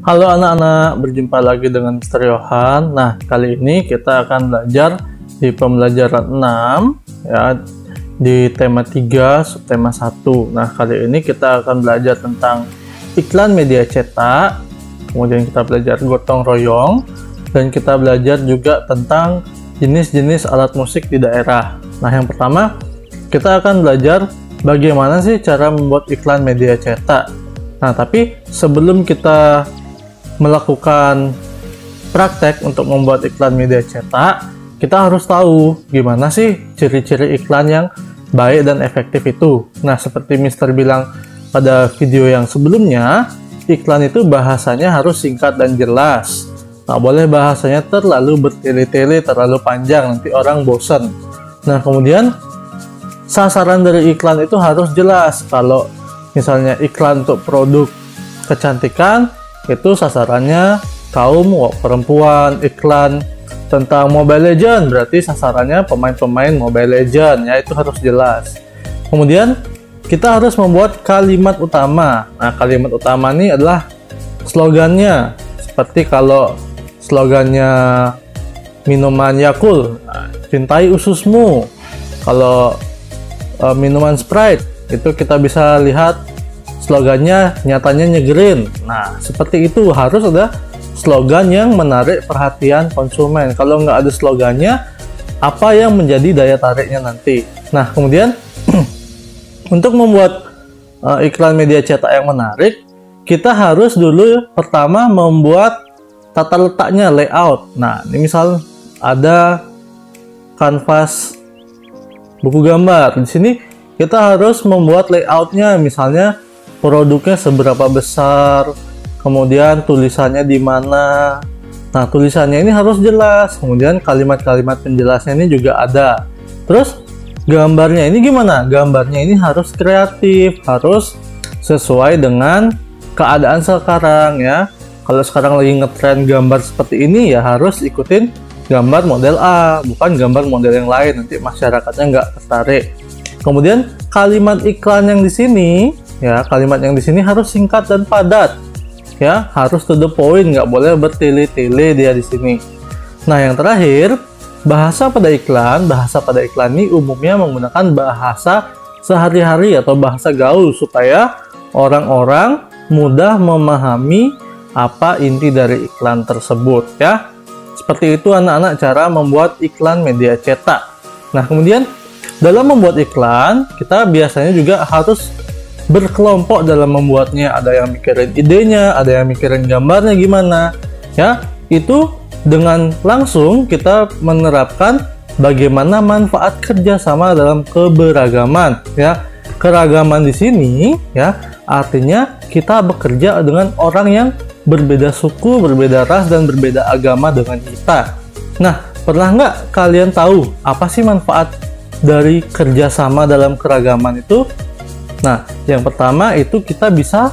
Halo anak-anak, berjumpa lagi dengan Mr. Yohan. Nah, kali ini kita akan belajar di pembelajaran 6 ya, di tema 3, subtema 1. Nah, kali ini kita akan belajar tentang iklan media cetak, kemudian kita belajar gotong royong, dan kita belajar juga tentang jenis-jenis alat musik di daerah. Nah, yang pertama, kita akan belajar bagaimana sih cara membuat iklan media cetak. Nah, tapi sebelum kita melakukan praktek untuk membuat iklan media cetak, kita harus tahu gimana sih ciri-ciri iklan yang baik dan efektif itu. Nah, seperti Mister bilang pada video yang sebelumnya, iklan itu bahasanya harus singkat dan jelas. Nggak boleh bahasanya terlalu bertele-tele, terlalu panjang, nanti orang bosan. Nah, kemudian sasaran dari iklan itu harus jelas. Kalau misalnya iklan untuk produk kecantikan, itu sasarannya kaum perempuan. Iklan tentang Mobile Legends berarti sasarannya pemain-pemain Mobile Legends, ya, itu harus jelas. Kemudian kita harus membuat kalimat utama. Nah, kalimat utama ini adalah slogannya. Seperti kalau slogannya minuman Yakult, cintai ususmu. Kalau minuman Sprite, itu kita bisa lihat slogannya nyatanya nyegerin. Nah, seperti itu, harus ada slogan yang menarik perhatian konsumen. Kalau nggak ada slogannya, apa yang menjadi daya tariknya nanti? Nah, kemudian untuk membuat iklan media cetak yang menarik, kita harus dulu pertama membuat tata letaknya, layout. Nah, ini misal ada kanvas buku gambar. Di sini kita harus membuat layoutnya, misalnya produknya seberapa besar, kemudian tulisannya di mana. Nah, tulisannya ini harus jelas, kemudian kalimat-kalimat penjelasnya ini juga ada. Terus gambarnya ini gimana? Gambarnya ini harus kreatif, harus sesuai dengan keadaan sekarang, ya. Kalau sekarang lagi ngetren gambar seperti ini, ya harus ikutin gambar model A, bukan gambar model yang lain, nanti masyarakatnya nggak tertarik. Kemudian kalimat iklan yang di sini, ya, kalimat yang di sini harus singkat dan padat, ya, harus to the point, nggak boleh bertele-tele dia di sini. Nah, yang terakhir, bahasa pada iklan. Bahasa pada iklan ini umumnya menggunakan bahasa sehari-hari atau bahasa gaul supaya orang-orang mudah memahami apa inti dari iklan tersebut, ya. Seperti itu anak-anak cara membuat iklan media cetak. Nah, kemudian dalam membuat iklan, kita biasanya juga harus berkelompok dalam membuatnya. Ada yang mikirin idenya, ada yang mikirin gambarnya gimana, ya. Itu dengan langsung kita menerapkan bagaimana manfaat kerjasama dalam keberagaman, ya. Keragaman di sini, ya, artinya kita bekerja dengan orang yang berbeda suku, berbeda ras, dan berbeda agama dengan kita. Nah, pernah nggak kalian tahu apa sih manfaat dari kerjasama dalam keragaman itu? Nah, yang pertama itu kita bisa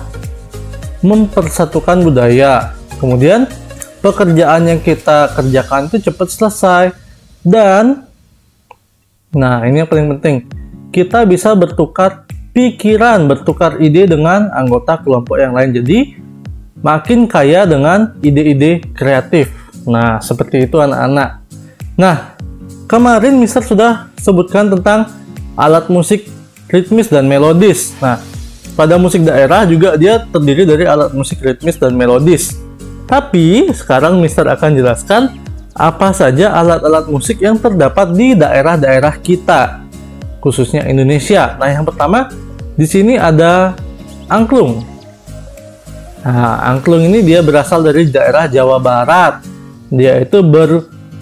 mempersatukan budaya. Kemudian pekerjaan yang kita kerjakan itu cepat selesai. Dan, nah, ini yang paling penting, kita bisa bertukar pikiran, bertukar ide dengan anggota kelompok yang lain. Jadi, makin kaya dengan ide-ide kreatif. Nah, seperti itu anak-anak. Nah, kemarin Mister sudah sebutkan tentang alat musik ritmis dan melodis. Nah, pada musik daerah juga dia terdiri dari alat musik ritmis dan melodis. Tapi sekarang Mister akan jelaskan apa saja alat-alat musik yang terdapat di daerah-daerah kita, khususnya Indonesia. Nah, yang pertama di sini ada angklung. Nah, angklung ini dia berasal dari daerah Jawa Barat. Dia itu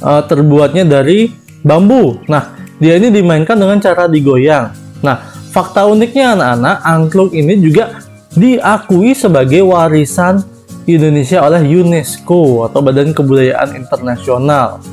terbuatnya dari bambu. Nah, dia ini dimainkan dengan cara digoyang. Nah, fakta uniknya anak-anak, angklung ini juga diakui sebagai warisan Indonesia oleh UNESCO atau Badan Kebudayaan Internasional.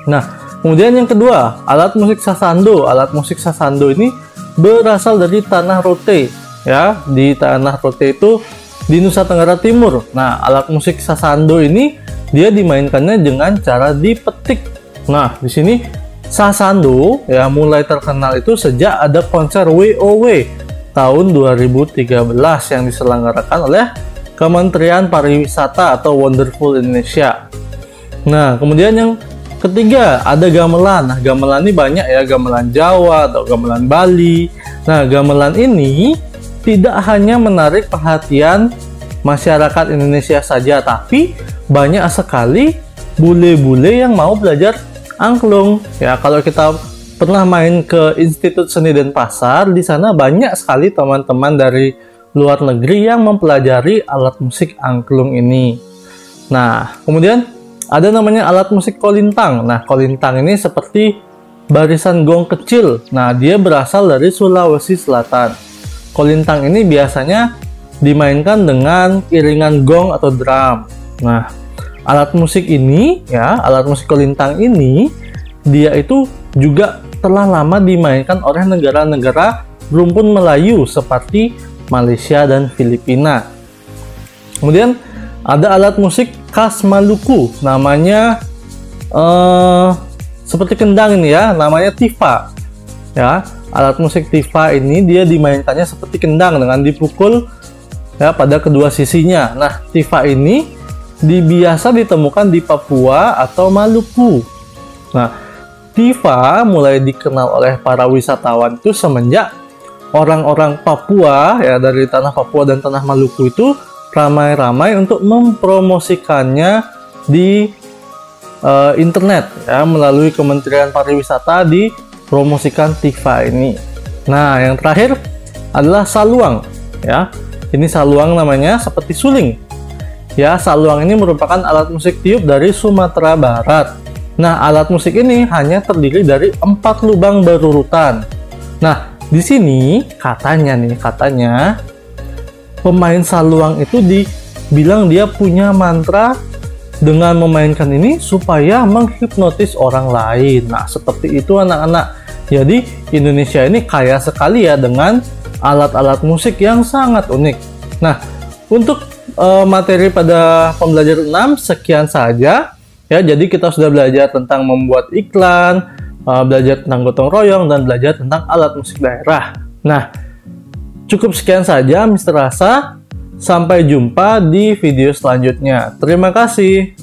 Nah, kemudian yang kedua, alat musik sasando. Alat musik sasando ini berasal dari Tanah Rote, ya. Di Tanah Rote itu di Nusa Tenggara Timur. Nah, alat musik sasando ini dia dimainkannya dengan cara dipetik. Nah, di sini sasando ya mulai terkenal itu sejak ada konser WOW tahun 2013 yang diselenggarakan oleh Kementerian Pariwisata atau Wonderful Indonesia. Nah, kemudian yang ketiga ada gamelan. Nah, gamelan ini banyak ya, gamelan Jawa atau gamelan Bali. Nah, gamelan ini tidak hanya menarik perhatian masyarakat Indonesia saja, tapi banyak sekali bule-bule yang mau belajar angklung. Ya, kalau kita pernah main ke Institut Seni Denpasar, di sana banyak sekali teman-teman dari luar negeri yang mempelajari alat musik angklung ini. Nah, kemudian ada namanya alat musik kolintang. Nah, kolintang ini seperti barisan gong kecil. Nah, dia berasal dari Sulawesi Selatan. Kolintang ini biasanya dimainkan dengan iringan gong atau drum. Nah, alat musik ini ya, alat musik kolintang ini dia itu juga telah lama dimainkan oleh negara-negara rumpun Melayu seperti Malaysia dan Filipina. Kemudian ada alat musik khas Maluku, namanya seperti kendang ini ya, namanya tifa. Ya, alat musik tifa ini dia dimainkannya seperti kendang dengan dipukul ya pada kedua sisinya. Nah, tifa ini biasa ditemukan di Papua atau Maluku. Nah, tifa mulai dikenal oleh para wisatawan itu semenjak orang-orang Papua ya, dari tanah Papua dan tanah Maluku itu ramai-ramai untuk mempromosikannya di internet ya, melalui Kementerian Pariwisata dipromosikan tifa ini. Nah, yang terakhir adalah saluang ya. Ini saluang namanya seperti suling. Ya, saluang ini merupakan alat musik tiup dari Sumatera Barat. Nah, alat musik ini hanya terdiri dari 4 lubang berurutan. Nah, di sini katanya pemain saluang itu dibilang dia punya mantra dengan memainkan ini supaya menghipnotis orang lain. Nah, seperti itu anak-anak. Jadi Indonesia ini kaya sekali ya dengan alat-alat musik yang sangat unik. Nah, untuk materi pada pembelajaran 6 sekian saja ya. Jadi kita sudah belajar tentang membuat iklan, belajar tentang gotong royong, dan belajar tentang alat musik daerah. Nah, cukup sekian saja Mr. Rasa. Sampai jumpa di video selanjutnya. Terima kasih.